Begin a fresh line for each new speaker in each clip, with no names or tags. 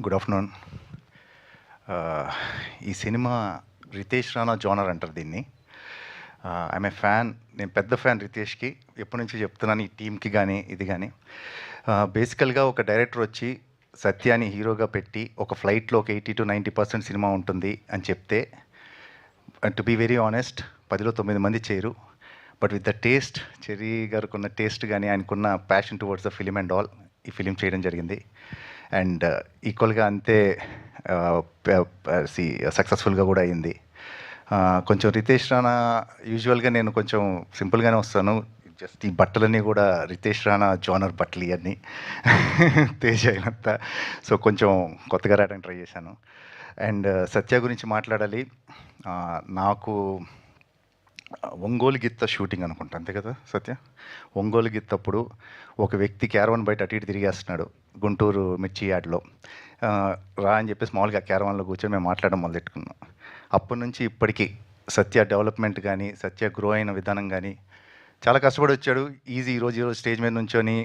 Good afternoon. ఈ cinema Riteish Rana genre అంటారు దీన్ని. I'm a fan. నేను పెద్ద ఫ్యాన్ రితేష్కి. ఎప్పటి నుంచి చెప్తున్నాను ఈ టీంకి కానీ ఇది కానీ. బేసికల్గా ఒక డైరెక్టర్ వచ్చి సత్యాని హీరోగా పెట్టి ఒక ఫ్లైట్లో ఒక 80 to 90% సినిమా ఉంటుంది అని చెప్తే, టు బీ వెరీ ఆనెస్ట్, 10లో 9 మంది చేయరు. But with the taste, cherry గారికి ఉన్న టేస్ట్ కానీ ఆయనకున్న passion towards the film and all, ఈ ఫిలిం చేయడం జరిగింది. అండ్ ఈక్వల్గా అంతే సక్సెస్ఫుల్గా కూడా అయింది. కొంచెం రితేష్ రాణా, యూజువల్గా నేను కొంచెం సింపుల్గానే వస్తాను. జస్ట్ ఈ బట్టలన్నీ కూడా రితేష్ రాణా జోనర్ బట్టలు ఇవన్నీ తేజ అయినంత. సో కొంచెం కొత్తగా రావడానికి ట్రై చేశాను. అండ్ సత్య గురించి మాట్లాడాలి. నాకు ఒంగోలు గిత్త షూటింగ్ అనుకుంటా, అంతే కదా సత్య? ఒంగోలు గిత్తప్పుడు ఒక వ్యక్తి క్యారవాన్ బయట అటు ఇటు తిరిగేస్తున్నాడు గుంటూరు మిర్చి యార్డ్లో. రా అని చెప్పేసి మామూలుగా క్యారవాన్లో కూర్చొని మేము మాట్లాడడం మొదలెట్టుకున్నాం. అప్పటి నుంచి ఇప్పటికీ సత్య డెవలప్మెంట్ కానీ, సత్య గ్రో అయిన విధానం కానీ చాలా కష్టపడి వచ్చాడు. ఈరోజు స్టేజ్ మీద నుంచొని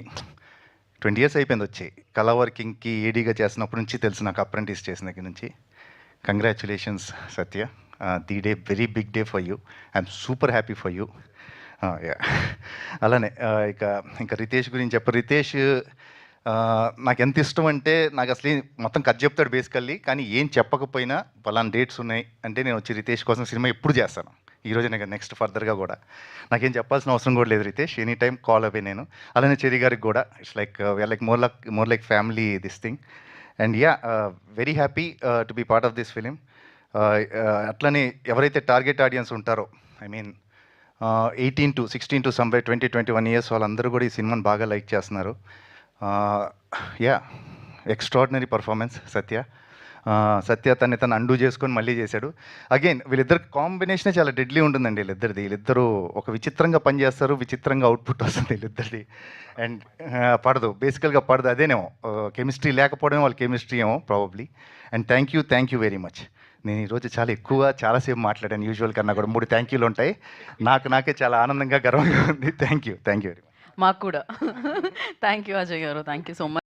20 years అయిపోయింది వచ్చి. కళా వర్కింగ్కి ఏడీగా చేస్తున్నప్పటి నుంచి తెలుసు నాకు, అప్రెంటిస్ చేసిన దగ్గర నుంచి. Congratulations Satya. The day very big day for you. I'm super happy for you. అలానే ఇంకా రితేష్ గురించి రితేష్ నాకు ఎంత ఇష్టం అంటే, నాకు అసలు మొత్తం కథ చెప్తాడు బేసికల్లీ, కానీ ఏం చెప్పకపోయినా పలానా డేట్స్ ఉన్నాయి అంటే నేను వచ్చి రితేష్ కోసం సినిమా ఎప్పుడు చేస్తాను. ఈరోజు నేను నెక్స్ట్ ఫర్దర్గా కూడా నాకేం చెప్పాల్సిన అవసరం కూడా లేదు Ritesh. Any time call away నేను. అలానే చెర్రీ గారికి కూడా it's like we're like more like family this thing. And very happy to be part of this film. అట్లనే ఎవరైతే టార్గెట్ ఆడియన్స్ ఉంటారో, I mean 18 to 16 to somewhere 20-21 years వాళ్ళందరూ కూడా ఈ సినిమాని బాగా లైక్ చేస్తున్నారు. ఎక్స్ట్రాడినరీ పర్ఫార్మెన్స్ సత్య. సత్య తను అండూ చేసుకొని మళ్ళీ చేశాడు. అగైన్ వీళ్ళిద్దరు కాంబినేషనే చాలా డెడ్లీ ఉంటుందండి. వీళ్ళిద్దరూ ఒక విచిత్రంగా పనిచేస్తారు, విచిత్రంగా అవుట్పుట్ వస్తుంది వీళ్ళిద్దరిది. అండ్ పడదు, బేసికల్గా పడదు. అదేనేమో కెమిస్ట్రీ లేకపోవడమే వాళ్ళ కెమిస్ట్రీ ఏమో probably. And thank you very much. నేను ఈరోజు చాలాసేపు మాట్లాడాను. యూజువల్ కన్నా కూడా 3 థ్యాంక్ యూలు ఉంటాయి. నాకే చాలా ఆనందంగా, గర్వంగా ఉంది. Thank you very much.
మాకు కూడా థ్యాంక్ యూ అజయ్ గారు. Thank you so much.